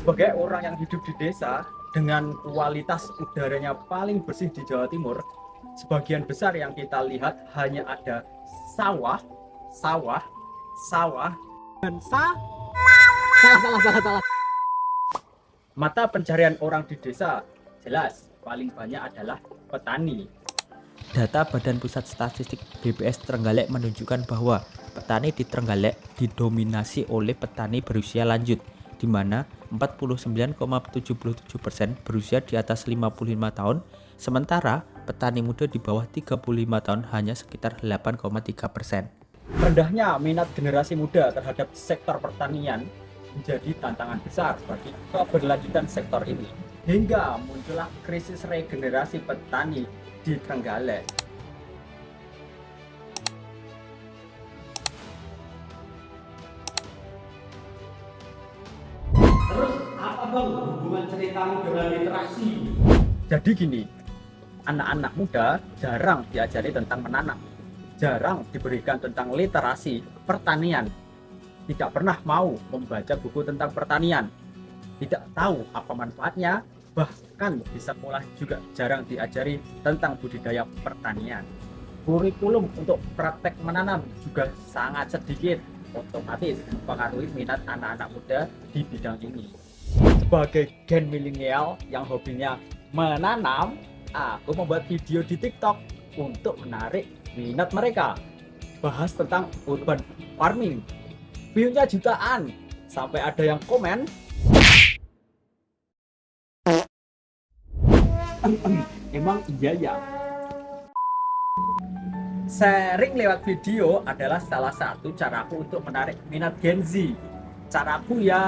Sebagai orang yang hidup di desa dengan kualitas udaranya paling bersih di Jawa Timur, sebagian besar yang kita lihat hanya ada sawah, sawah, sawah, dan salah. Mata pencarian orang di desa jelas paling banyak adalah petani. Data Badan Pusat Statistik BPS Trenggalek menunjukkan bahwa petani di Trenggalek didominasi oleh petani berusia lanjut, di mana 49,77% berusia di atas 55 tahun, sementara petani muda di bawah 35 tahun hanya sekitar 8,3%. Rendahnya minat generasi muda terhadap sektor pertanian menjadi tantangan besar bagi keberlanjutan sektor ini, hingga muncullah krisis regenerasi petani di Trenggalek. Terus apa bang hubungan ceritamu dengan literasi? Jadi gini, anak-anak muda jarang diajari tentang menanam, jarang diberikan tentang literasi pertanian, tidak pernah mau membaca buku tentang pertanian, tidak tahu apa manfaatnya, bahkan di sekolah juga jarang diajari tentang budidaya pertanian. Kurikulum untuk praktek menanam juga sangat sedikit, otomatis mempengaruhi minat anak-anak muda di bidang ini. Sebagai gen milenial yang hobinya menanam, aku membuat video di TikTok untuk menarik minat mereka. Bahas tentang urban farming. View-nya jutaan, sampai ada yang komen, emang iya ya? Sharing lewat video adalah salah satu caraku untuk menarik minat Gen Z. Caraku ya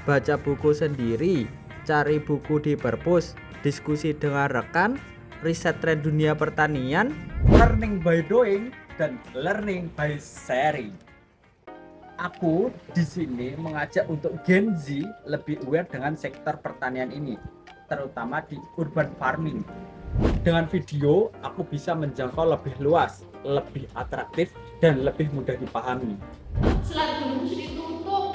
Baca buku sendiri, cari buku di perpus, diskusi dengan rekan, riset tren dunia pertanian, learning by doing dan learning by sharing. Aku di sini mengajak untuk Gen Z lebih aware dengan sektor pertanian ini, terutama di urban farming. Dengan video, aku bisa menjangkau lebih luas, lebih atraktif, dan lebih mudah dipahami. Selat Gunung ditutup,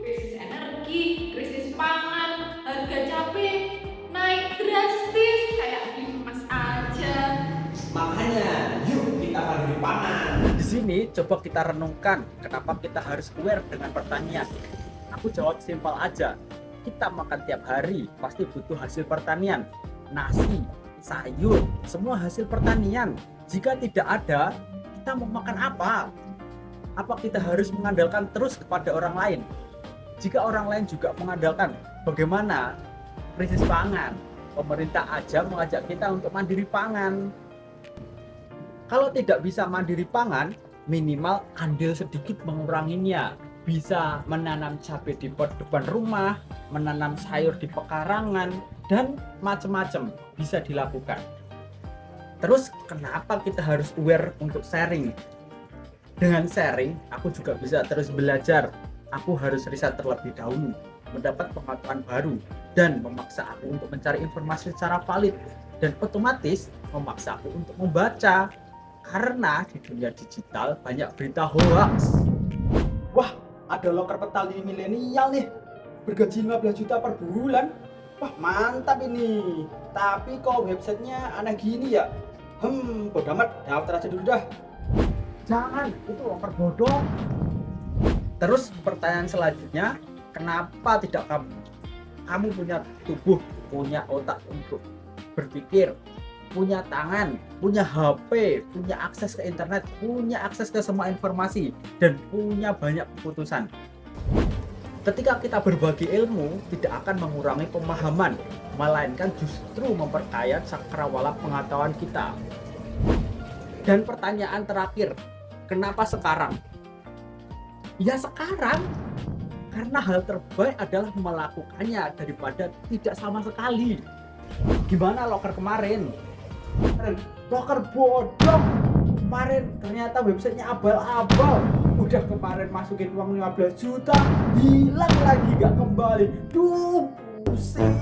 krisis energi, krisis pangan, harga cabai naik drastis kayak di emas aja. Makanya, yuk kita mandiri pangan. Di sini coba kita renungkan kenapa kita harus aware dengan pertanian. Aku jawab simpel aja. Kita makan tiap hari pasti butuh hasil pertanian. Nasi, sayur, semua hasil pertanian. Jika tidak ada, kita mau makan apa? Apa kita harus mengandalkan terus kepada orang lain? Jika orang lain juga mengandalkan, bagaimana? Krisis pangan. Pemerintah aja mengajak kita untuk mandiri pangan. Kalau tidak bisa mandiri pangan, minimal andil sedikit menguranginya. Bisa menanam cabai di pot depan rumah, menanam sayur di pekarangan, dan macam-macam bisa dilakukan. Terus kenapa kita harus aware untuk sharing? Dengan sharing, aku juga bisa terus belajar. Aku harus riset terlebih dahulu, mendapat pengetahuan baru, dan memaksa aku untuk mencari informasi secara valid, dan otomatis memaksa aku untuk membaca. Karena di dunia digital banyak berita hoax. Wah, ada loker petani milenial nih, bergaji 15 juta per bulan. Wah, mantap ini. Tapi kok websitenya aneh gini ya? Bodo amat, daftar aja dulu dah. Jangan, itu loker bodoh. Terus pertanyaan selanjutnya, kenapa tidak kamu punya tubuh, punya otak untuk berpikir, punya tangan, punya HP, punya akses ke internet, punya akses ke semua informasi, dan punya banyak keputusan. Ketika kita berbagi ilmu, tidak akan mengurangi pemahaman, melainkan justru memperkaya cakrawala pengetahuan kita. Dan pertanyaan terakhir, kenapa sekarang? Ya sekarang, karena hal terbaik adalah melakukannya daripada tidak sama sekali. Gimana loker kemarin? Loker bodoh. Kemarin ternyata websitenya abal-abal. Udah kemarin masukin uang 15 juta, hilang lagi gak kembali. Duh, pusing.